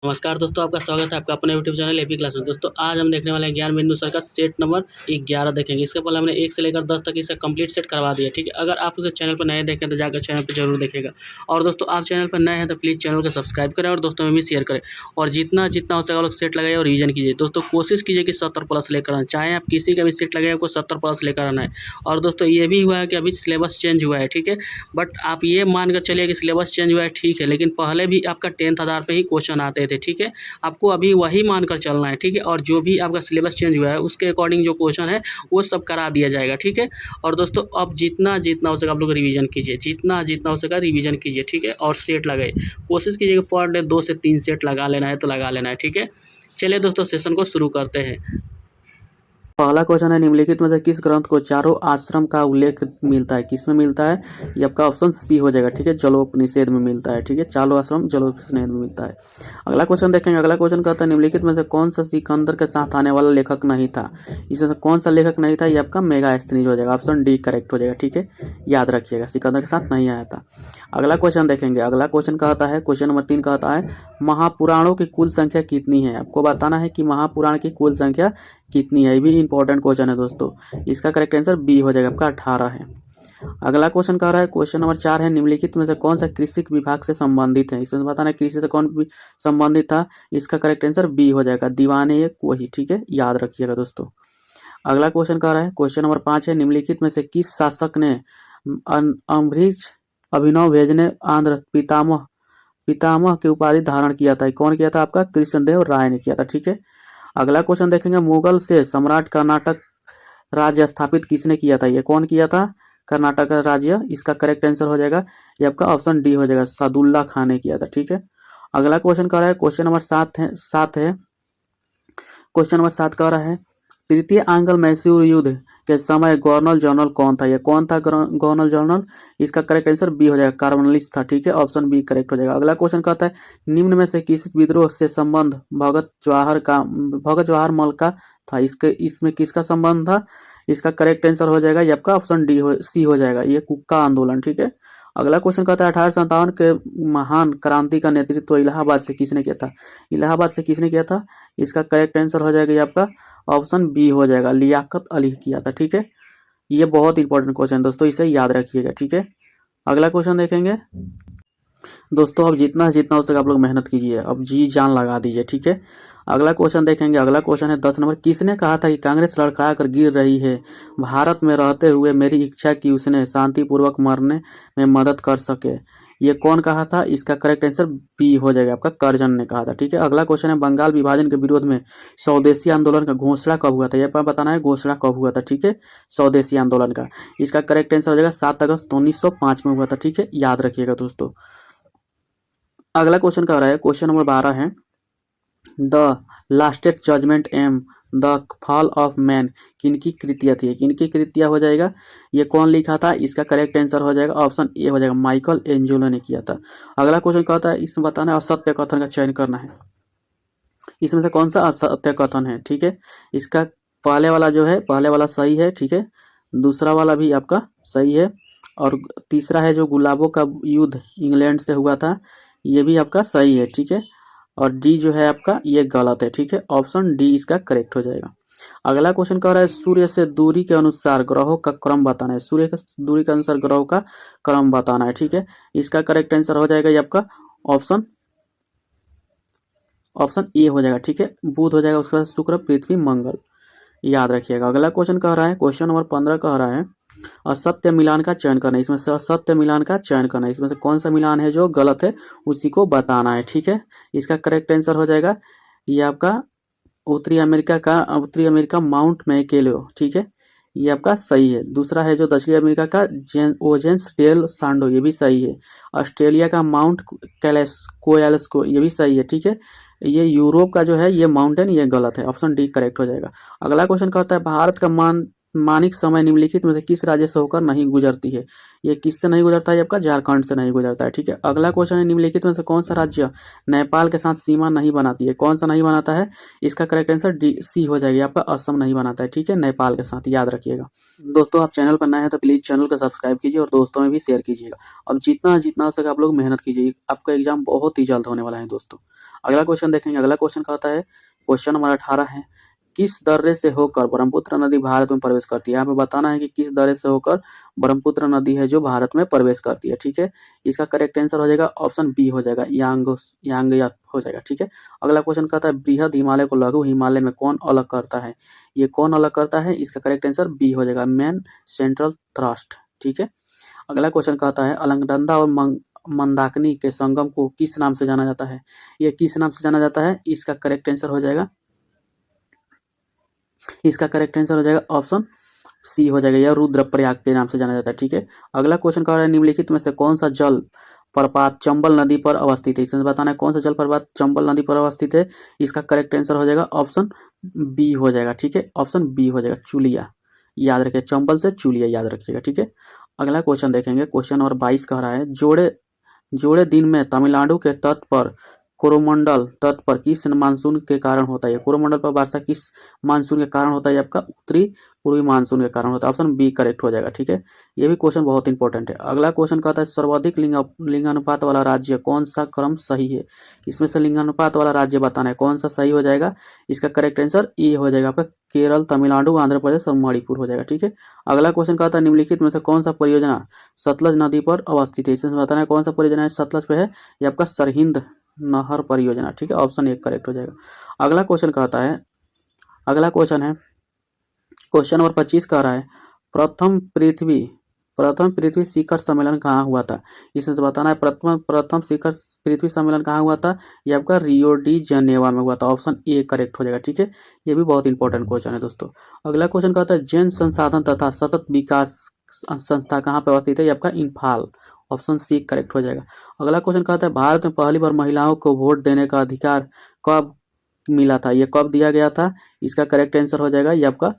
नमस्कार दोस्तों, आपका स्वागत है आपका अपने यूट्यूब चैनल एपी क्लास में। दोस्तों आज हम देखने वाले हैं ज्ञान बिंदु सर का सेट नंबर 11 देखेंगे। इसके पहले हमने 1 से लेकर 10 तक इसे कंप्लीट सेट करवा दिया, ठीक है। अगर आप उसे चैनल पर नए देखें तो जाकर चैनल पर जरूर देखेगा। और दोस्तों आप चैनल पर नए हैं तो प्लीज़ चैनल को सब्सक्राइब करें और दोस्तों में भी शेयर करें। और जितना जितना हो सके लोग सेट लगाइए और रिवीजन कीजिए। दोस्तों कोशिश कीजिए कि 70 प्लस लेकर आए, चाहे आप किसी का भी सेट लगाइए आपको 70 प्लस लेकर आना है। और दोस्तों ये भी हुआ है कि अभी सिलेबस चेंज हुआ है, ठीक है। बट आप ये मानकर चलिए कि सिलेबस चेंज हुआ है, ठीक है, लेकिन पहले भी आपका 10th आधार पर ही क्वेश्चन आते थे, ठीक है। आपको अभी वही मानकर चलना है, ठीक है। और जो भी आपका सिलेबस चेंज हुआ है उसके अकॉर्डिंग जो क्वेश्चन है वो सब करा दिया जाएगा, ठीक है। और दोस्तों अब जितना जितना हो सके आप लोग रिवीजन कीजिए, जितना जितना हो सका रिवीजन कीजिए, ठीक है। और सेट लगाइए, कोशिश कीजिए कि पर डे 2 से 3 सेट लगा लेना है तो लगा लेना है, ठीक है। चलिए दोस्तों सेशन को शुरू करते हैं। पहला क्वेश्चन है, निम्नलिखित में से किस ग्रंथ को चारों आश्रम का उल्लेख मिलता है? किस में मिलता है? ये आपका ऑप्शन सी हो जाएगा, ठीक है। जलोपनिषेद में मिलता है, ठीक है। चारों आश्रम जलोपनिषेद में मिलता है। अगला क्वेश्चन देखेंगे। अगला क्वेश्चन कहता है, निम्नलिखित में से कौन सा सिकंदर के साथ आने वाला लेखक नहीं था? इसमें कौन सा लेखक नहीं था? ये आपका मेगास्थनीज हो जाएगा, ऑप्शन डी करेक्ट हो जाएगा, ठीक है। याद रखिएगा, सिकंदर के साथ नहीं आया था। अगला क्वेश्चन देखेंगे। अगला क्वेश्चन कहता है, क्वेश्चन नंबर 3 कहता है, महापुराणों की कुल संख्या कितनी है? आपको बताना है कि महापुराण की कुल संख्या कितनी है। ये भी इंपॉर्टेंट क्वेश्चन है दोस्तों। इसका करेक्ट आंसर बी हो जाएगा, आपका 18 है। अगला क्वेश्चन कह रहा है, क्वेश्चन नंबर 4 है, निम्नलिखित में से कौन सा कृषि विभाग से संबंधित है? इसमें बताना है कृषि से कौन भी संबंधित था। इसका करेक्ट आंसर बी हो जाएगा, दीवाने एक वही, ठीक है। याद रखिएगा दोस्तों। अगला क्वेश्चन कह रहा है, क्वेश्चन नंबर 5 है, निम्नलिखित में से किस शासक ने अम्बरीश अभिनव भेजने आंध्र पितामह पितामह की उपाधि धारण किया था? कौन किया था? आपका कृष्णदेव राय ने किया था, ठीक है। अगला क्वेश्चन देखेंगे, मुगल से सम्राट कर्नाटक राज्य स्थापित किसने किया था? ये कौन किया था? कर्नाटक का राज्य। इसका करेक्ट आंसर हो जाएगा ये आपका ऑप्शन डी हो जाएगा, सादुल्ला खान ने किया था, ठीक है। अगला क्वेश्चन कह रहा है, क्वेश्चन नंबर 7 है। क्वेश्चन नंबर 7 कह रहा है, तृतीय आंग्ल मैसूर युद्ध के समय गवर्नर जनरल कौन था? ये कौन था गवर्नर जनरल? इसका करेक्ट आंसर बी हो जाएगा, कार्नवालिस था, ठीक है। ऑप्शन बी करेक्ट हो जाएगा। अगला क्वेश्चन कहता है, निम्न में से किस विद्रोह से संबंध भगत जवाहर मल का था? इसमें किसका संबंध था? इसका करेक्ट आंसर हो जाएगा ये आपका ऑप्शन सी हो जाएगा, ये कुक्का आंदोलन, ठीक है। अगला क्वेश्चन कहता है, 1857 के महान क्रांति का नेतृत्व इलाहाबाद से किसने किया था? इलाहाबाद से किसने किया था? इसका करेक्ट आंसर हो जाएगा ये आपका ऑप्शन बी हो जाएगा, लियाकत अली किया था, ठीक है। ये बहुत इंपॉर्टेंट क्वेश्चन दोस्तों, इसे याद रखिएगा, ठीक है। अगला क्वेश्चन देखेंगे दोस्तों। अब जितना जितना हो सके आप लोग मेहनत कीजिए, अब जी जान लगा दीजिए, ठीक है। अगला क्वेश्चन देखेंगे। अगला क्वेश्चन है 10 नंबर, किसने कहा था कि कांग्रेस लड़खड़ा कर गिर रही है? भारत में रहते हुए मेरी इच्छा की उसने शांतिपूर्वक मरने में मदद कर सके। ये कौन कहा था? इसका करेक्ट आंसर बी हो जाएगा, आपका करजन ने कहा था, ठीक है। अगला क्वेश्चन है, बंगाल विभाजन के विरोध में स्वदेशी आंदोलन का घोषणा कब हुआ था? यह पर बताना है घोषणा कब हुआ था, ठीक है, स्वदेशी आंदोलन का। इसका करेक्ट आंसर हो जाएगा 7 अगस्त 1905 में हुआ था, ठीक है। याद रखिएगा दोस्तों। अगला क्वेश्चन कह रहा है, क्वेश्चन नंबर 12 है, द लास्टेस्ट जजमेंट एम द फॉल ऑफ मैन किनकी कृतियाँ थी? किनकी कृतियाँ हो जाएगा? ये कौन लिखा था? इसका करेक्ट आंसर हो जाएगा ऑप्शन ए हो जाएगा, माइकल एंजेलो ने किया था। अगला क्वेश्चन कहता है, इसमें बताना है असत्य कथन का चयन करना है। इसमें से कौन सा असत्य कथन है, ठीक है। इसका पहले वाला जो है, पहले वाला सही है, ठीक है। दूसरा वाला भी आपका सही है। और तीसरा है जो गुलाबों का युद्ध इंग्लैंड से हुआ था, ये भी आपका सही है, ठीक है। और डी जो है आपका ये गलत है, ठीक है। ऑप्शन डी इसका करेक्ट हो जाएगा। अगला क्वेश्चन कह रहा है, सूर्य से दूरी के अनुसार ग्रहों का क्रम बताना है। सूर्य की दूरी के अनुसार ग्रहों का क्रम बताना है, ठीक है। इसका करेक्ट आंसर हो जाएगा ये आपका ऑप्शन ए हो जाएगा, ठीक है। बुध हो जाएगा, उसके बाद शुक्र, पृथ्वी, मंगल। याद रखिएगा। अगला क्वेश्चन कह रहा है, क्वेश्चन नंबर 15 कह रहा है, असत्य मिलान का चयन करना है। इसमें से असत्य मिलान का चयन करना है। इसमें से कौन सा मिलान है जो गलत है उसी को बताना है, ठीक है। इसका करेक्ट आंसर हो जाएगा ये आपका उत्तरी अमेरिका माउंट मैकेलो, ठीक है, ये आपका सही है। दूसरा है जो दक्षिणी अमेरिका का ओजेंस डेल सांडो, ये भी सही है। ऑस्ट्रेलिया का माउंट कोयाल्स्को, ये भी सही है, ठीक है। ये यूरोप का जो है ये माउंटेन, ये गलत है, ऑप्शन डी करेक्ट हो जाएगा। अगला क्वेश्चन कहता है, भारत का मानिक समय निम्नलिखित में से किस राज्य से होकर नहीं गुजरती है? ये किससे नहीं गुजरता है? आपका झारखंड से नहीं गुजरता है। ठीक है, अगला क्वेश्चन है निम्नलिखित में से कौन सा राज्य नेपाल के साथ सीमा नहीं बनाती है? कौन सा नहीं बनाता है? इसका करेक्ट आंसर डी सी हो जाएगी, आपका असम नहीं बनाता है। ठीक है, नेपाल के साथ, याद रखिएगा। दोस्तों आप चैनल पर नए हैं तो प्लीज़ चैनल को सब्सक्राइब कीजिए और दोस्तों में भी शेयर कीजिएगा। अब जितना जितना हो सके आप लोग मेहनत कीजिए, आपका एग्जाम बहुत ही जल्द होने वाला है दोस्तों। अगला क्वेश्चन देखेंगे। अगला क्वेश्चन कहता है, क्वेश्चन नंबर 18 है, किस दर्रे से होकर ब्रह्मपुत्र नदी भारत में प्रवेश करती है? यहाँ पे बताना है कि किस दर्रे से होकर ब्रह्मपुत्र नदी है जो भारत में प्रवेश करती है। ठीक है, इसका करेक्ट आंसर हो जाएगा ऑप्शन बी हो जाएगा, यांग या हो जाएगा। ठीक है, अगला क्वेश्चन कहता है, बृहद हिमालय को लघु हिमालय में कौन अलग करता है? ये कौन अलग करता है? इसका करेक्ट आंसर बी हो जाएगा, मेन सेंट्रल थ्रस्ट। ठीक है, अगला क्वेश्चन कहता है, अलकनंदा और मंदाकिनी के संगम को किस नाम से जाना जाता है? ये किस नाम से जाना जाता है? इसका करेक्ट आंसर हो जाएगा, इसका करेक्ट आंसर हो जाएगा ऑप्शन सी हो जाएगा, या रुद्रप्रयाग के नाम से जाना जाता है। ठीक है, अगला क्वेश्चन कह रहा है, निम्नलिखित में से कौन सा जल प्रपात चंबल नदी पर अवस्थित है? इसमें बताना है कौन सा जल प्रपात चंबल नदी पर अवस्थित है। इसका करेक्ट आंसर हो जाएगा ऑप्शन बी हो जाएगा। ठीक है, ऑप्शन बी हो जाएगा, चुलिया। याद रखिए, चंबल से चुलिया याद रखिएगा। ठीक है, अगला क्वेश्चन देखेंगे। क्वेश्चन नंबर 22 कह रहा है, जोड़े दिन में तमिलनाडु के तट पर कोरोमंडल तट पर किस मानसून के कारण होता है? कोरोमंडल पर वर्षा किस मानसून के कारण होता है? आपका उत्तरी पूर्वी मानसून के कारण होता है। ऑप्शन बी करेक्ट हो जाएगा। ठीक है, ये भी क्वेश्चन बहुत इंपॉर्टेंट है। अगला क्वेश्चन कहता है, सर्वाधिक लिंगानुपात वाला राज्य कौन सा क्रम सही है? इसमें से लिंगानुपात वाला राज्य बताना है कौन सा सही हो जाएगा। इसका करेक्ट आंसर ए हो जाएगा, आपका केरल, तमिलनाडु, आंध्र प्रदेश और मणिपुर हो जाएगा। ठीक है, अगला क्वेश्चन कहता है, निम्नलिखित में से कौन सा परियोजना सतलज नदी पर अवस्थित है? इसमें बताना है कौन सा परियोजना है सतलज पे है। ये आपका सरहिंद नहर परियोजना। ठीक है, ऑप्शन एक करेक्ट हो जाएगा। अगला क्वेश्चन कहता है, अगला क्वेश्चन है क्वेश्चन नंबर 25 कह रहा है, प्रथम पृथ्वी शिखर सम्मेलन कहाँ हुआ था? इसमें से बताना है प्रथम शिखर पृथ्वी सम्मेलन कहाँ हुआ था। ये आपका रियो डी जनेवा में हुआ था। ऑप्शन ए करेक्ट हो जाएगा। ठीक है, ये भी बहुत इंपॉर्टेंट क्वेश्चन है दोस्तों। अगला क्वेश्चन कहता है, जैन संसाधन तथा सतत विकास संस्था कहाँ पे अवस्थित है? ये आपका इम्फाल। ऑप्शन सी करेक्ट हो जाएगा। अगला क्वेश्चन कहता है, भारत में पहली बार महिलाओं को वोट देने का अधिकार कब मिला था? ये कब दिया गया था? इसका करेक्ट आंसर हो जाएगा, ये आपका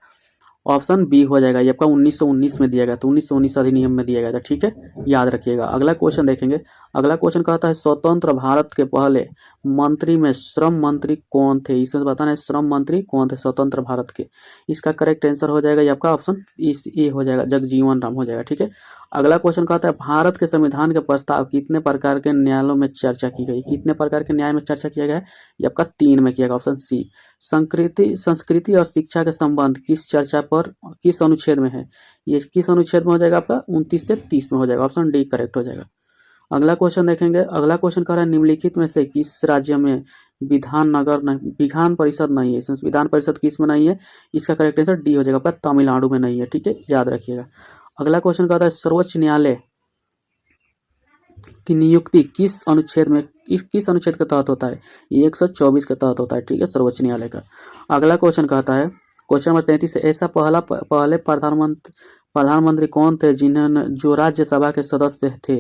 ऑप्शन बी हो जाएगा, ये आपका 1919 में दिया गया था, 1919 अधिनियम में दिया गया था। ठीक है, याद रखिएगा। अगला क्वेश्चन देखेंगे। अगला क्वेश्चन कहता है, स्वतंत्र भारत के पहले मंत्री में श्रम मंत्री कौन थे? इसमें बताना है श्रम मंत्री कौन थे स्वतंत्र भारत के। इसका करेक्ट आंसर हो जाएगा, ये आपका ऑप्शन ए हो जाएगा, जगजीवन राम हो जाएगा। ठीक है, अगला क्वेश्चन कहता है, भारत के संविधान के प्रस्ताव कितने प्रकार के न्यायालयों में चर्चा की गई? कितने प्रकार के न्याय में चर्चा किया गया है? ये आपका 3 में किया गया, ऑप्शन सी। संस्कृति और शिक्षा के संबंध किस चर्चा पर किस अनुच्छेद में है? ये किस अनुच्छेद में हो जाएगा? आपका 29 से 30 में हो जाएगा। ऑप्शन डी करेक्ट हो जाएगा। अगला क्वेश्चन देखेंगे। अगला क्वेश्चन कह रहा है, निम्नलिखित में से किस राज्य में विधान परिषद नहीं है? इसमें विधान परिषद किस में नहीं है? इसका करेक्ट आंसर डी हो जाएगा, आपका तमिलनाडु में नहीं है। ठीक है, याद रखिएगा। अगला क्वेश्चन कहता है, सर्वोच्च न्यायालय की नियुक्ति किस अनुच्छेद के तहत होता है? ये 124 के तहत होता है। ठीक है, सर्वोच्च न्यायालय का। अगला क्वेश्चन कहता है, क्वेश्चन नंबर 33 है, ऐसा पहले प्रधानमंत्री कौन थे जो राज्यसभा के सदस्य थे?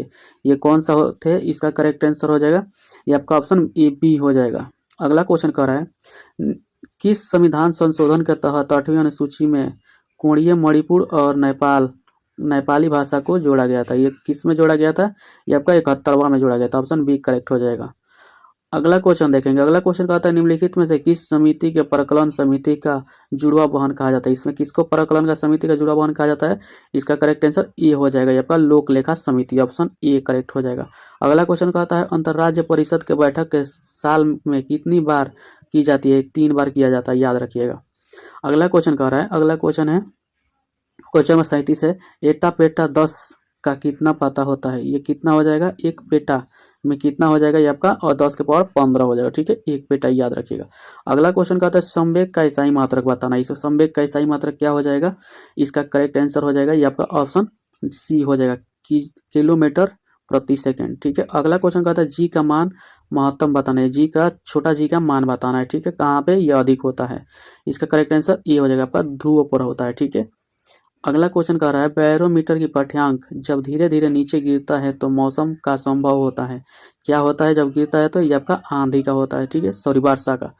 ये कौन सा थे? इसका करेक्ट आंसर हो जाएगा, ये आपका ऑप्शन ए बी हो जाएगा। अगला क्वेश्चन कह रहा है, किस संविधान संशोधन के तहत 8वीं अनुसूची में कोणीय, मणिपुर और नेपाली भाषा को जोड़ा गया था? ये किस में जोड़ा गया था? ये आपका 71वां में जोड़ा गया था। ऑप्शन बी करेक्ट हो जाएगा। अगला क्वेश्चन देखेंगे। अगला क्वेश्चन कहता है, निम्नलिखित में से किस समिति के प्रकलन समिति का जुड़वा बहन कहा जाता है? इसमें किसको प्रकलन का समिति का जुड़वा बहन कहा जाता है? इसका करेक्ट आंसर ए हो जाएगा, ये आपका लोक लेखा समिति। ऑप्शन ए करेक्ट हो जाएगा। अगला क्वेश्चन कहता है, अंतर्राज्य परिषद के बैठक के साल में कितनी बार की जाती है? 3 बार किया जाता है, याद रखिएगा। अगला क्वेश्चन कह रहा है, अगला क्वेश्चन है क्वेश्चन नंबर 37 है, एटा पेटा 10 का कितना पता होता है? ये कितना हो जाएगा? एक पेटा में कितना हो जाएगा? ये आपका और 10 के पावर 15 हो जाएगा। ठीक है, एक पेटा याद रखिएगा। अगला क्वेश्चन कहता है, संवेग का ईसाई मात्रक बताना। इसमें संवेग का ईसाई मात्रक क्या हो जाएगा? इसका करेक्ट आंसर हो जाएगा, ये आपका ऑप्शन सी हो जाएगा, किलोमीटर प्रति सेकेंड। ठीक है, अगला क्वेश्चन कहता है, जी का मान महत्तम बताना है। जी का छोटा जी का मान बताना है। ठीक है, कहाँ पे यह अधिक होता है? इसका करेक्ट आंसर ये हो जाएगा, आपका ध्रुव पर होता है। ठीक है, अगला क्वेश्चन कह रहा है, बैरोमीटर की पाठ्यांक जब धीरे धीरे नीचे गिरता है तो मौसम का संभव होता है। क्या होता है जब गिरता है? तो ये आपका आंधी का होता है। ठीक है, सॉरी, वर्षा का।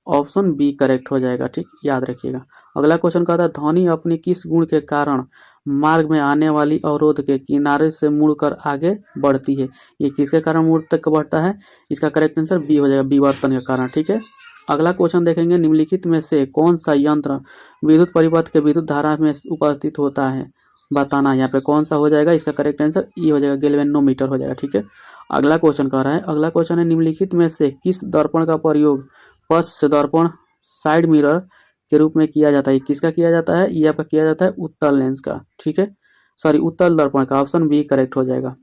ऑप्शन बी करेक्ट हो जाएगा, ठीक, याद रखिएगा। अगला क्वेश्चन कहता है ध्वनि अपने किस गुण के कारण मार्ग में आने वाली अवरोध के किनारे से मुड़कर आगे बढ़ती है? ये किसके कारण मुड़ तक बढ़ता है? इसका करेक्ट आंसर बी हो जाएगा, विवर्तन के कारण, ठीक है। अगला क्वेश्चन देखेंगे निम्नलिखित में से कौन सा यंत्र विद्युत परिपथ के विद्युत धारा में उपस्थित होता है, बताना है। यहाँ पे कौन सा हो जाएगा? इसका करेक्ट आंसर ई हो जाएगा, गैल्वेनोमीटर हो जाएगा, ठीक है। अगला क्वेश्चन कह रहा है, अगला क्वेश्चन है निम्नलिखित में से किस दर्पण का प्रयोग पश्च दर्पण साइड मिरर के रूप में किया जाता है? किसका किया जाता है? ये आपका किया जाता है उत्तल लेंस का, ठीक है, सॉरी उत्तल दर्पण का, ऑप्शन बी करेक्ट हो जाएगा।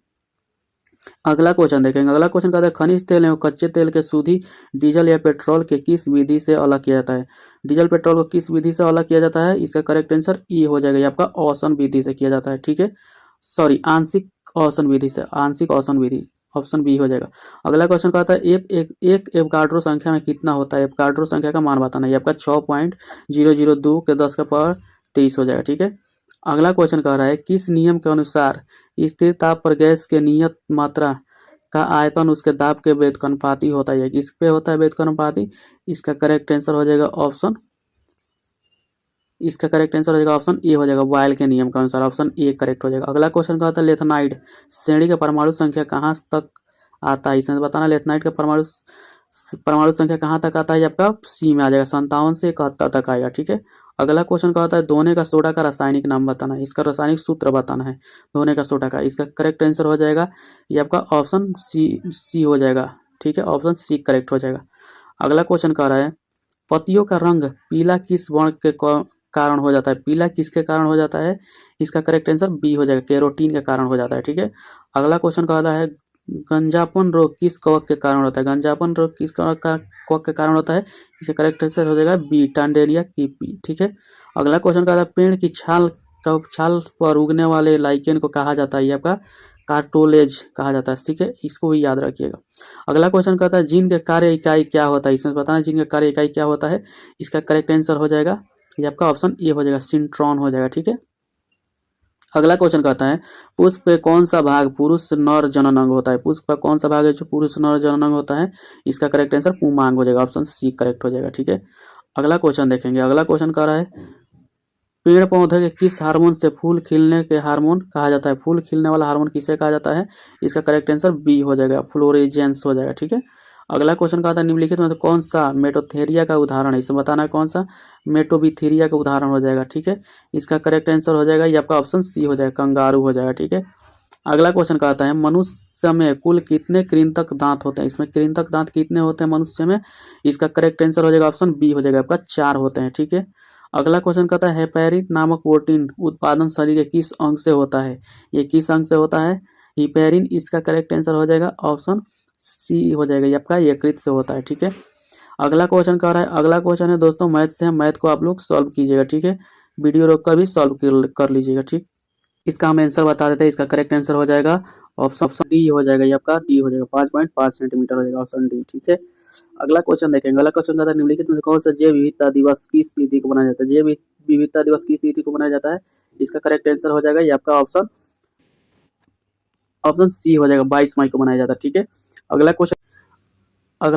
अगला क्वेश्चन देखेंगे। अगला क्वेश्चन कहता है खनिज तेल एवं कच्चे तेल के शुद्धि डीजल या पेट्रोल के किस विधि से अलग किया जाता है? डीजल पेट्रोल को किस विधि से अलग किया जाता है? इसका करेक्ट आंसर ई हो जाएगा, ये आपका औसन विधि से किया जाता है, ठीक है, सॉरी आंशिक औसन विधि से, आंशिक औसन विधि, ऑप्शन बी हो जाएगा। अगला क्वेश्चन कहता है एक एवोगाड्रो संख्या में कितना होता है? एवोगाड्रो संख्या का मान बताना है। ये आपका 6.002 के 10 का पावर 23 हो जाएगा, ठीक है। अगला क्वेश्चन कह रहा है किस नियम के अनुसार स्थिर ताप पर गैस के नियत मात्रा का आयतन उसके दाब के व्युत्क्रमानुपाती होता है? किस पे होता है व्युत्क्रमानुपाती? इसका करेक्ट आंसर हो जाएगा ऑप्शन, इसका करेक्ट आंसर हो जाएगा ऑप्शन ए हो जाएगा, बॉयल के नियम के अनुसार, ऑप्शन ए करेक्ट हो जाएगा। अगला क्वेश्चन कहता है लेथनाइड श्रेणी का परमाणु संख्या कहाँ तक आता है? इसमें बताना लेथनाइड का परमाणु संख्या कहाँ तक आता है? आपका सी में आ जाएगा, 57 से 71 तक आएगा, ठीक है। अगला क्वेश्चन कहता है धोने का सोडा का रासायनिक नाम बताना है। इसका रासायनिक सूत्र बताना है धोने का सोडा का। इसका करेक्ट आंसर हो जाएगा ये आपका ऑप्शन सी हो जाएगा, ठीक है, ऑप्शन सी करेक्ट हो जाएगा। अगला क्वेश्चन कह रहा है पत्तियों का रंग पीला किस वर्ण के कारण हो जाता है? पीला किसके कारण हो जाता है? इसका करेक्ट आंसर बी हो जाएगा, कैरोटीन के कारण हो जाता है, ठीक है। अगला क्वेश्चन कहता है गंजापन रोग किस कवक के कारण होता है? गंजापन रोग किस कवक के कारण होता है? इसका करेक्ट आंसर हो जाएगा बी, टांडेलिया कीपी, ठीक है। अगला क्वेश्चन कहता है पेड़ की छाल पर उगने वाले लाइकेन को कहा जाता है? ये आपका कार्टोलेज कहा जाता है, ठीक है, इसको भी याद रखिएगा। अगला क्वेश्चन कहता है जीन के कार्य इकाई क्या होता है? इसमें बताना जीन का कार्य इकाई क्या होता है? इसका करेक्ट आंसर हो जाएगा ये आपका ऑप्शन ए हो जाएगा, सिंट्रॉन हो जाएगा, ठीक है। अगला क्वेश्चन कहता है पुष्प के कौन सा भाग पुरुष नर जनन अंग होता है? पुष्प का कौन सा भाग है जो पुरुष नर जनन अंग होता है? इसका करेक्ट आंसर पुमांग हो जाएगा, ऑप्शन सी करेक्ट हो जाएगा, ठीक है। अगला क्वेश्चन देखेंगे। अगला क्वेश्चन कह रहा है पेड़ पौधे के किस हार्मोन से फूल खिलने के हार्मोन कहा जाता है? फूल खिलने वाला हार्मोन किसे कहा जाता है? इसका करेक्ट आंसर बी हो जाएगा, फ्लोरेजेंस हो जाएगा, ठीक है। अगला क्वेश्चन कहता है निम्नलिखित में से कौन सा मेटोथेरिया का उदाहरण है? इसे बताना है कौन सा मेटोबिथीरिया का उदाहरण हो जाएगा, ठीक है। इसका करेक्ट आंसर हो जाएगा ये आपका ऑप्शन सी हो जाएगा, कंगारू हो जाएगा, ठीक है। अगला क्वेश्चन कहता है मनुष्य में कुल कितने कृंतक दांत होते हैं? इसमें कृंतक दांत कितने होते हैं मनुष्य में? इसका करेक्ट आंसर हो जाएगा ऑप्शन बी हो जाएगा, आपका 4 होते हैं, ठीक है। अगला क्वेश्चन कहता है हेपेरिन नामक प्रोटीन उत्पादन शरीर के किस अंग से होता है? ये किस अंग से होता है हिपेरिन? इसका करेक्ट आंसर हो जाएगा ऑप्शन सी हो जाएगा, ये आपका यकृत से होता है, ठीक है। अगला क्वेश्चन कह रहा है, अगला क्वेश्चन है दोस्तों मैथ से, मैथ को आप लोग सॉल्व कीजिएगा, ठीक है, वीडियो रोक कर भी सॉल्व कर लीजिएगा, ठीक। इसका हम आंसर बता देते हैं। इसका करेक्ट आंसर हो जाएगा ऑप्शन डी हो जाएगा, ये आपका डी हो जाएगा, 5.5 सेंटीमीटर हो जाएगा, ऑप्शन डी, ठीक है। अगला क्वेश्चन देखेंगे। अगला क्वेश्चन कहता है निम्नलिखित में से कौन सा जैव विविधता दिवस किस तिथि को मनाया जाता है? जैव विविधता दिवस किस तिथि को मनाया जाता है? इसका करेक्ट आंसर हो जाएगा ये आपका ऑप्शन सी हो जाएगा, 22 मई को मनाया जाता है, ठीक है। अगला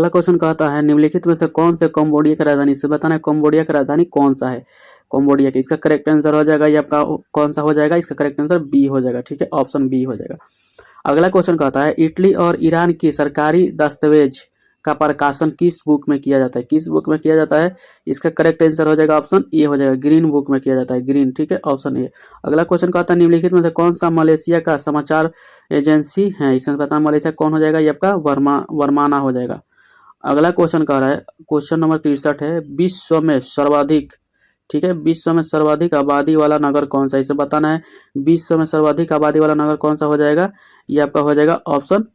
क्वेश्चन कहता है निम्नलिखित में से कौन से कंबोडिया की राजधानी? इसे बताना है कंबोडिया की राजधानी कौन सा है कंबोडिया की? इसका करेक्ट आंसर हो जाएगा ये आपका कौन सा हो जाएगा? इसका करेक्ट आंसर बी हो जाएगा, ठीक है, ऑप्शन बी हो जाएगा। अगला क्वेश्चन कहता है इटली और ईरान की सरकारी दस्तावेज का प्रकाशन किस बुक में किया जाता है? किस बुक में किया जाता है? इसका करेक्ट आंसर हो जाएगा ऑप्शन ए हो जाएगा, ग्रीन बुक में किया जाता है, ग्रीन, ठीक है, ऑप्शन ए। अगला क्वेश्चन कहता है निम्नलिखित में से कौन सा मलेशिया का समाचार एजेंसी है? इसमें बताना मलेशिया कौन हो जाएगा? ये आपका वर्माना हो जाएगा। अगला क्वेश्चन कह रहा है क्वेश्चन नंबर 63 है विश्व में सर्वाधिक, ठीक है, विश्व में सर्वाधिक आबादी वाला नगर कौन सा? इसे बताना है विश्व में सर्वाधिक आबादी वाला नगर कौन सा हो जाएगा? ये आपका हो जाएगा ऑप्शन,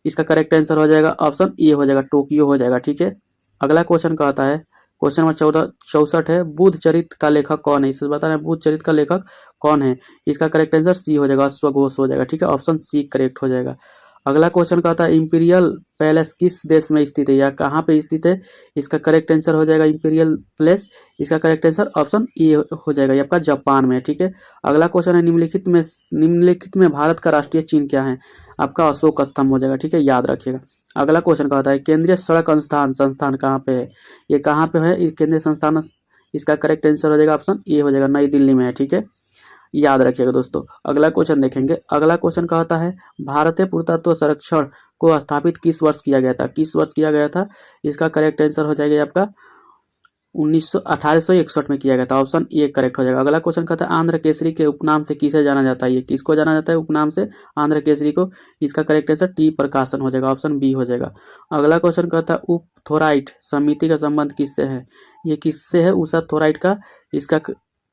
इसका करेक्ट आंसर हो जाएगा ऑप्शन ए हो जाएगा, टोक्यो हो जाएगा, ठीक है। अगला क्वेश्चन कहता है क्वेश्चन नंबर 64 है बुद्ध चरित्र का लेखक कौन है? इसे बताना है बुद्ध चरित्र का लेखक कौन है? इसका करेक्ट आंसर सी हो जाएगा, अश्वघोष हो जाएगा, ठीक है, ऑप्शन सी करेक्ट हो जाएगा। अगला क्वेश्चन कहता है इंपीरियल पैलेस किस देश में स्थित है या कहाँ पे स्थित है? इसका करेक्ट आंसर हो जाएगा इंपीरियल पैलेस, इसका करेक्ट आंसर ऑप्शन ए हो जाएगा, ये आपका जापान में, ठीक है। अगला क्वेश्चन है निम्नलिखित में भारत का राष्ट्रीय चिन्ह क्या है? आपका अशोक स्तंभ हो जाएगा, ठीक है, याद रखिएगा। अगला क्वेश्चन का होता है केंद्रीय सड़क अनुसंधान संस्थान कहाँ पे है, ये कहाँ पे है ये केंद्रीय संस्थान। इसका करेक्ट आंसर हो जाएगा ऑप्शन ए हो जाएगा, नई दिल्ली में है। ठीक है, याद रखिएगा दोस्तों। अगला क्वेश्चन देखेंगे। अगला क्वेश्चन का होता है भारतीय पुरातत्व संरक्षण को स्थापित किस वर्ष किया गया था, किस वर्ष किया गया था। इसका करेक्ट आंसर हो जाएगा आपका 1861 में किया गया था, ऑप्शन ए करेक्ट हो जाएगा। अगला क्वेश्चन कहता है आंध्र केसरी के उपनाम से किसे जाना जाता है, ये किसको जाना जाता है उपनाम से, आंध्र केसरी को। इसका करेक्ट आंसर टी प्रकाशन हो जाएगा, ऑप्शन बी हो जाएगा। अगला क्वेश्चन कहता है उप थोराइट समिति का संबंध किससे है, ये किससे है उषा थोराइट का, इसका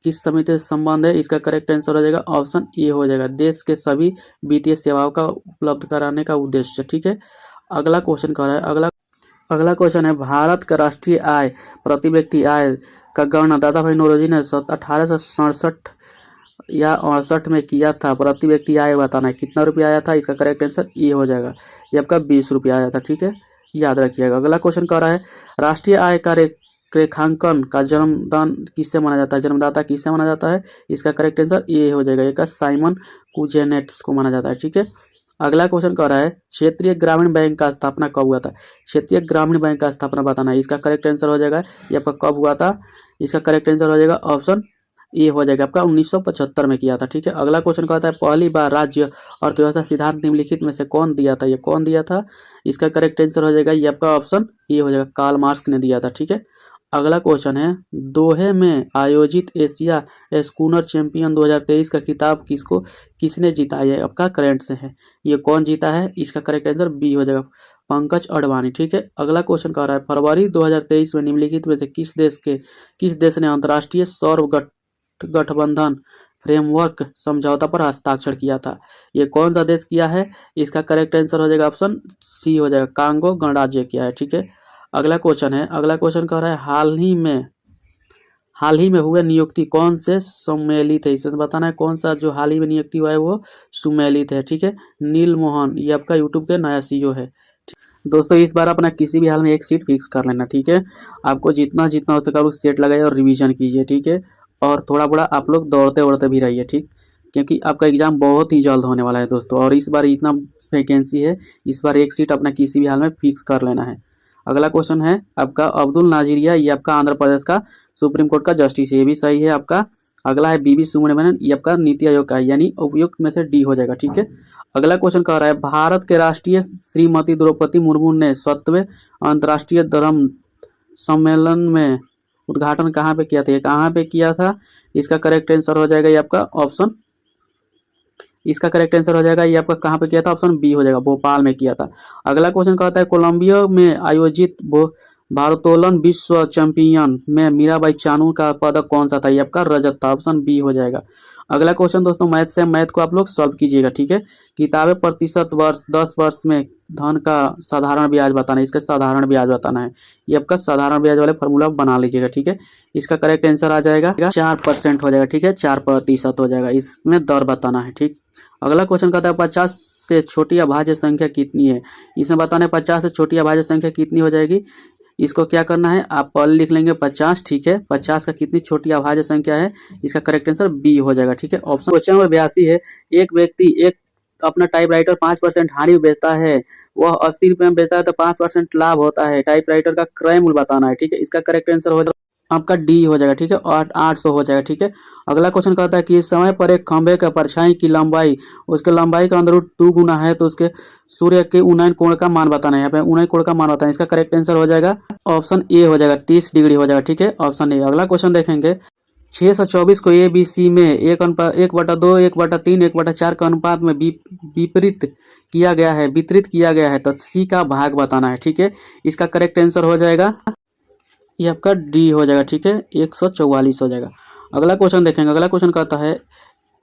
किस समिति से संबंध है। इसका करेक्ट आंसर हो जाएगा ऑप्शन ए हो जाएगा, देश के सभी वित्तीय सेवाओं का उपलब्ध कराने का उद्देश्य। ठीक है, अगला क्वेश्चन कह रहा है अगला क्वेश्चन है भारत का राष्ट्रीय आय प्रति व्यक्ति आय का गणना दादा भाई नौरोजी ने 1867 या 68 में किया था। प्रति व्यक्ति आय बताना है कितना रुपया आया था। इसका करेक्ट आंसर ये हो जाएगा, ये आपका 20 रुपया आया था। ठीक है, याद रखिएगा। अगला क्वेश्चन कह रहा है राष्ट्रीय आय का रेखांकन का जन्मदान किससे माना जाता है, जन्मदाता किससे माना जाता है। इसका करेक्ट आंसर ये हो जाएगा, ये साइमन कुजेनेट्स को माना जाता है। ठीक है, अगला क्वेश्चन कह रहा है क्षेत्रीय ग्रामीण बैंक का स्थापना कब हुआ था, क्षेत्रीय ग्रामीण बैंक का स्थापना बताना है। इसका करेक्ट आंसर हो जाएगा ये आपका कब हुआ था। इसका करेक्ट आंसर हो जाएगा ऑप्शन ए हो जाएगा, आपका 1975 में किया था। ठीक है, अगला क्वेश्चन कहता है पहली बार राज्य अर्थव्यवस्था सिद्धांत निम्नलिखित में से कौन दिया था, ये कौन दिया था। इसका करेक्ट आंसर हो जाएगा ये आपका ऑप्शन ए हो जाएगा, कार्ल मार्क्स ने दिया था। ठीक है, अगला क्वेश्चन है दोहे में आयोजित एशिया स्कूनर चैंपियन 2023 का खिताब किसने जीता, ये आपका करंट से है, ये कौन जीता है। इसका करेक्ट आंसर बी हो जाएगा, पंकज अडवाणी। ठीक है, अगला क्वेश्चन कह रहा है फरवरी 2023 में निम्नलिखित में से किस देश ने अंतर्राष्ट्रीय सौर गठबंधन फ्रेमवर्क समझौता पर हस्ताक्षर किया था, ये कौन सा देश किया है। इसका करेक्ट आंसर हो जाएगा ऑप्शन सी हो जाएगा, कांगो गणराज्य किया है। ठीक है, अगला क्वेश्चन कह रहा है हाल ही में हुए नियुक्ति कौन से सम्मेलित है, इसे बताना है कौन सा जो हाल ही में नियुक्ति हुआ है वो सुमेलित है। ठीक है, नील मोहन ये आपका यूट्यूब के नया सीईओ है। दोस्तों इस बार अपना किसी भी हाल में एक सीट फिक्स कर लेना। ठीक है, आपको जितना जितना हो सके सेट लगाइए और रिवीजन कीजिए। ठीक है, और थोड़ा बड़ा आप लोग दौड़ते भी रहिए। ठीक, क्योंकि आपका एग्जाम बहुत ही जल्द होने वाला है दोस्तों, और इस बार इतना वैकेंसी है, इस बार एक सीट अपना किसी भी हाल में फिक्स कर लेना है। अगला क्वेश्चन है आपका अब्दुल नाजिरिया ये आपका आंध्र प्रदेश का सुप्रीम कोर्ट का जस्टिस है, ये भी सही है आपका। अगला है बीवी सुब्रमण्यन ये आपका नीति आयोग का है, यानी उपयुक्त में से डी हो जाएगा। ठीक है, अगला क्वेश्चन कह रहा है भारत के राष्ट्रीय श्रीमती द्रौपदी मुर्मू ने 7वें अंतर्राष्ट्रीय धर्म सम्मेलन में उद्घाटन कहाँ पे किया था, ये कहाँ पे किया था। इसका करेक्ट आंसर हो जाएगा ये आपका ऑप्शन, इसका करेक्ट आंसर हो जाएगा ये आपका कहाँ पे किया था, ऑप्शन बी हो जाएगा, भोपाल में किया था। अगला क्वेश्चन कहता है कोलंबिया में आयोजित भारोत्तोलन विश्व चैंपियन में मीराबाई चानू का पदक कौन सा था, ये आपका रजत था, ऑप्शन बी हो जाएगा। अगला क्वेश्चन दोस्तों मैथ को आप लोग सॉल्व कीजिएगा। ठीक है, किताबें प्रतिशत वर्ष 10 वर्ष में धन का साधारण ब्याज बताना है, इसका साधारण ब्याज बताना है, ये आपका साधारण ब्याज वाले फॉर्मूला बना लीजिएगा। ठीक है, इसका करेक्ट आंसर आ जाएगा 4% हो जाएगा। ठीक है, 4% हो जाएगा, इसमें दर बताना है। ठीक, अगला क्वेश्चन कहता है 50 से छोटी अभाज्य संख्या कितनी है, इसमें बताना है 50 से छोटी अभाज्य संख्या कितनी हो जाएगी। इसको क्या करना है आप पहले लिख लेंगे 50। ठीक है, 50 का कितनी छोटी अभाज्य संख्या है, इसका करेक्ट आंसर बी हो जाएगा। ठीक है, ऑप्शन क्वेश्चन नंबर 82 है एक व्यक्ति एक अपना टाइपराइटर 5% हानि में बेचता है, वह 80 रुपये में बेचता है तो 5% लाभ होता है, टाइपराइटर का क्रय मूल्य बताना है। ठीक है, इसका करेक्ट आंसर हो जाएगा आपका डी हो जाएगा। ठीक है, और 800 हो जाएगा। ठीक है, अगला क्वेश्चन कहता है कि इस समय पर एक खंभे का परछाई की लंबाई उसके लंबाई का अंदर 2 गुना है तो उसके सूर्य के उन्नयन कोण का मान बताना है, यहाँ पे उन्नयन कोण का मान बताना है। इसका करेक्ट आंसर हो जाएगा ऑप्शन ए हो जाएगा, 30 डिग्री हो जाएगा। ठीक है, ऑप्शन ए। अगला क्वेश्चन देखेंगे 624 को ABC में 1/2 1/3 1/4 के अनुपात में वितरित किया गया है तो सी का भाग बताना है। ठीक है, इसका करेक्ट आंसर हो जाएगा ये आपका डी हो जाएगा। ठीक है, 144 हो जाएगा। अगला क्वेश्चन देखेंगे। अगला क्वेश्चन कहता है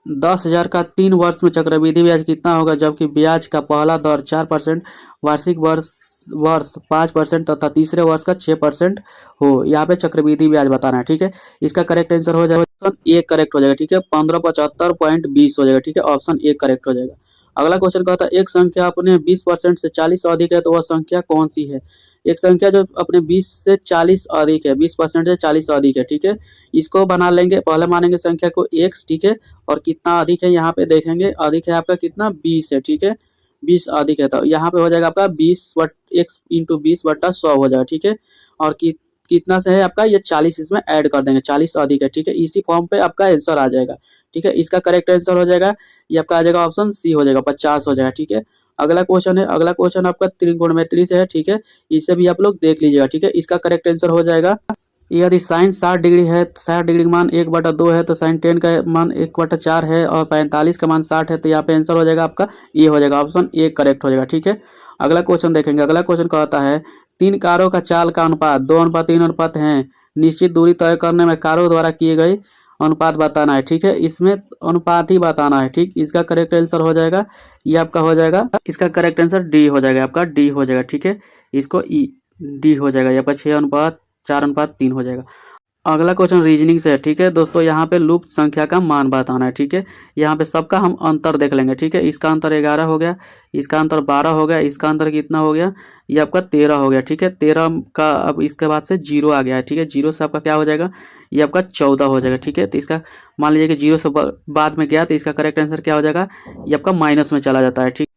10,000 का 3 वर्ष में चक्रवृद्धि ब्याज कितना होगा जबकि ब्याज का पहला दर 4%, वार्षिक वर्ष 5% तथा तीसरे वर्ष का 6% हो। यहाँ पे चक्रवृद्धि ब्याज बताना है। ठीक है, इसका करेक्ट आंसर हो जाएगा ऑप्शन ए करेक्ट हो जाएगा। ठीक है, 1575.20 हो जाएगा। ठीक है, ऑप्शन ए करेक्ट हो जाएगा। अगला क्वेश्चन कहता है एक संख्या अपने 20% से 40 से अधिक है तो वह संख्या कौन सी है। एक संख्या जो अपने 20 से 40 अधिक है, 20% से 40 से अधिक है। ठीक है, इसको बना लेंगे, पहले मानेंगे संख्या को x। ठीक है, और कितना अधिक है यहाँ पे देखेंगे, अधिक है आपका कितना 20 है। ठीक है, 20 अधिक है तो यहाँ पे हो जाएगा आपका 20 × 20/100 हो जाएगा, ठीक है। और कितना से है आपका ये 40 इसमें ऐड कर देंगे, 40 अधिक है, ठीक है। इसी फॉर्म पे आपका आंसर आ जाएगा, ठीक है। इसका करेक्ट आंसर हो जाएगा ये आपका आ जाएगा ऑप्शन सी हो जाएगा, 50 हो जाएगा, ठीक है। अगला क्वेश्चन है, अगला क्वेश्चन आपका त्रिकोणमिति से है, ठीक है। इसे भी आप लोग देख लीजिएगा, ठीक है। इसका करेक्ट आंसर हो जाएगा यदि साइन 60 डिग्री है, 60 डिग्री का मान 1/2 है, तो साइन 10 का मान 1/4 है, और 45 का मान 60 है, तो यहाँ पे आंसर हो जाएगा आपका ये हो जाएगा, ऑप्शन ए करेक्ट हो जाएगा, ठीक है। अगला क्वेश्चन देखेंगे, अगला क्वेश्चन कहता है 3 कारों का चाल का अनुपात 2:3 अनुपात है, निश्चित दूरी तय करने में कारों द्वारा किए गए अनुपात बताना है, ठीक है। इसमें अनुपात ही बताना है, ठीक। इसका करेक्ट आंसर हो जाएगा ये आपका हो जाएगा, इसका करेक्ट आंसर डी हो जाएगा, आपका डी हो जाएगा, ठीक है। इसको ई डी हो जाएगा, ये आपका 6:4:3 हो जाएगा। अगला क्वेश्चन रीजनिंग से है, ठीक है दोस्तों। यहाँ पे लुप्त संख्या का मान बताना है, ठीक है। यहाँ पे सबका हम अंतर देख लेंगे, ठीक है। इसका अंतर 11 हो गया, इसका अंतर 12 हो गया, इसका अंतर कितना हो गया, ये आपका 13 हो गया, ठीक है। 13 का अब इसके बाद से 0 आ गया है, ठीक है। 0 से आपका क्या हो जाएगा, ये आपका 14 हो जाएगा, ठीक है। तो इसका मान लीजिए कि 0 से बाद में गया, तो इसका करेक्ट आंसर क्या हो जाएगा, ये आपका माइनस में चला जाता है, ठीक।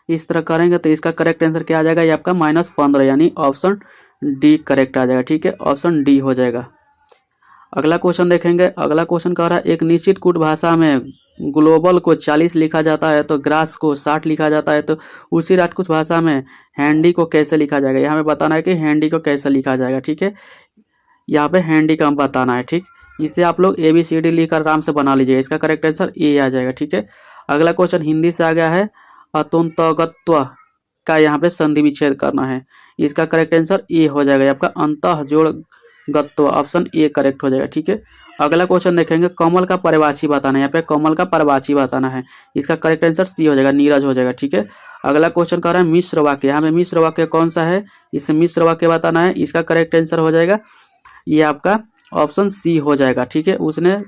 इस तरह करेंगे तो इसका करेक्ट आंसर क्या आ जाएगा, ये आपका -15, यानी ऑप्शन डी करेक्ट आ जाएगा, ठीक है। ऑप्शन डी हो जाएगा। अगला क्वेश्चन देखेंगे, अगला क्वेश्चन कह रहा है एक निश्चित कूट भाषा में ग्लोबल को 40 लिखा जाता है, तो ग्रास को 60 लिखा जाता है, तो उसी राजकुछ भाषा में हैंडी को कैसे लिखा जाएगा। यहाँ पे बताना है कि हैंडी को कैसे लिखा जाएगा, ठीक है। यहाँ पे हैंडी का बताना है, ठीक। इसे आप लोग ABCD लिखकर आराम से बना लीजिए, इसका करेक्ट आंसर ए आ जाएगा, ठीक है। अगला क्वेश्चन हिंदी से आ गया है, अतुंतगत्व का यहाँ पे संधि विच्छेद करना है, इसका करेक्ट आंसर ए हो जाएगा, आपका अंतः जोड़ गत्व, ऑप्शन ए करेक्ट हो जाएगा, ठीक है। अगला क्वेश्चन देखेंगे कमल का परिभाषी बताना है, यहाँ पे कमल का परिभाषी बताना है, इसका करेक्ट आंसर सी हो जाएगा, नीरज हो जाएगा, ठीक है। अगला क्वेश्चन कह रहा है मिश्र वाक्य, यहाँ पे मिश्र वाक्य कौन सा है, इसे मिश्र वाक्य बताना है, इसका करेक्ट आंसर हो जाएगा ये आपका ऑप्शन सी हो जाएगा, ठीक है। उसने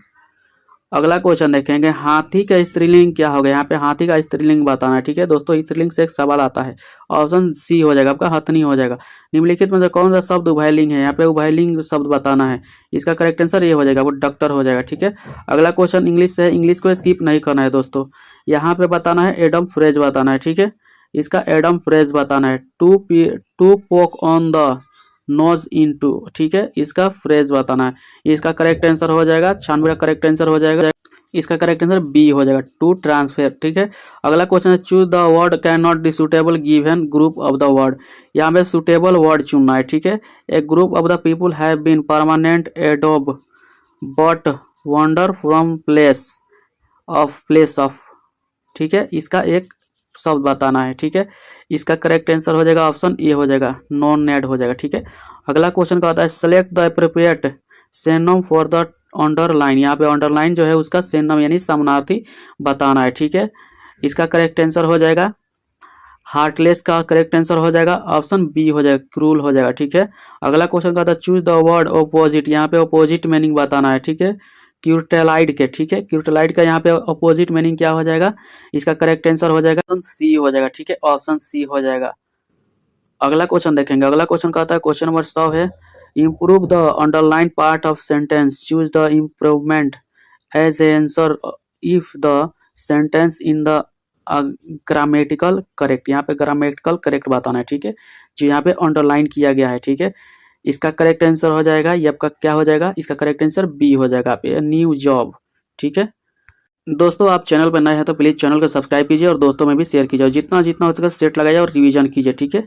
अगला क्वेश्चन देखेंगे हाथी का स्त्रीलिंग क्या होगा, यहाँ पे हाथी का स्त्रीलिंग बताना है, ठीक है दोस्तों। स्त्रीलिंग से एक सवाल आता है, ऑप्शन सी हो जाएगा, आपका हथनी हो जाएगा। निम्नलिखित में से कौन सा शब्द उभयलिंग है, यहाँ पे उभयलिंग शब्द बताना है, इसका करेक्ट आंसर ये हो जाएगा, वो डॉक्टर हो जाएगा, ठीक है। अगला क्वेश्चन इंग्लिश से है, इंग्लिश को स्किप नहीं करना है दोस्तों। यहाँ पे बताना है एडम फ्रेज बताना है, ठीक है। इसका एडम फ्रेज बताना है, to poke on the nose into, ठीक है। इसका फ्रेज बताना है, इसका करेक्ट आंसर हो जाएगा 96 का करेक्ट आंसर हो जाएगा, इसका करेक्ट आंसर बी हो जाएगा, टू ट्रांसफर, ठीक है। अगला क्वेश्चन है choose the word can not be suitable given group of the word, यहाँ पे सुटेबल वर्ड चुनना है, ठीक है। A group of the people have been permanent एडोब but wander from place of, ठीक है। इसका एक शब्द बताना है, ठीक है। इसका करेक्ट आंसर हो जाएगा ऑप्शन ए हो जाएगा, नॉन नेड हो जाएगा, ठीक है। अगला क्वेश्चन कहता है select the appropriate synonym for the underline, यहाँ पे अंडरलाइन जो है उसका सिनोनिम यानी समानार्थी बताना है, ठीक है। इसका करेक्ट आंसर हो जाएगा हार्टलेस का करेक्ट आंसर हो जाएगा ऑप्शन बी हो जाएगा, क्रूल हो जाएगा, ठीक है। अगला क्वेश्चन कहता है चूज द वर्ड ऑपोजिट, यहाँ पे ऑपोजिट मीनिंग बताना है, ठीक है। क्यूटेलाइड के, ठीक है। क्यूटेलाइड का यहाँ पे ऑपोजिट मीनिंग क्या हो जाएगा, इसका करेक्ट आंसर हो जाएगा ऑप्शन सी हो जाएगा, ठीक है। ऑप्शन सी हो जाएगा। अगला क्वेश्चन देखेंगे, अगला क्वेश्चन कहता है क्वेश्चन नंबर 100 है improve the underline part of sentence, choose the improvement as a answer if the sentence in the grammatical correct, यहाँ पे ग्रामेटिकल करेक्ट बताना है, ठीक है। जो यहाँ पे अंडरलाइन किया गया है, ठीक है। इसका करेक्ट आंसर हो जाएगा ये आपका क्या हो जाएगा, इसका करेक्ट आंसर बी हो जाएगा, आप न्यू जॉब, ठीक है। दोस्तों आप चैनल पर नए हैं तो प्लीज़ चैनल को सब्सक्राइब कीजिए और दोस्तों में भी शेयर कीजिए, जितना जितना हो सके सेट लगाइए और रिवीजन कीजिए, ठीक है।